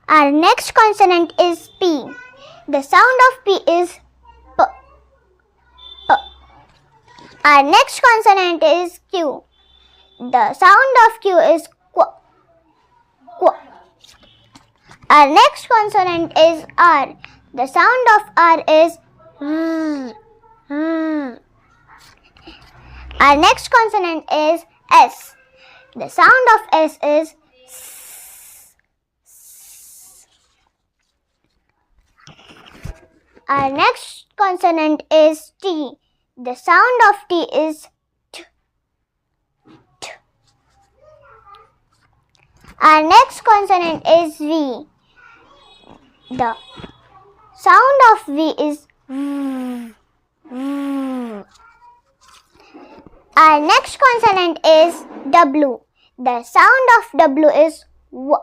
Our next consonant is P. The sound of P is P. P. Our next consonant is Q. The sound of Q is Qu. Qu. Our next consonant is R. The sound of R is R. R. Our next consonant is S. The sound of S is S. S. Our next consonant is T. The sound of T is T. T. Our next consonant is V. The sound of V is V. V. Our next consonant is W. The sound of W is W.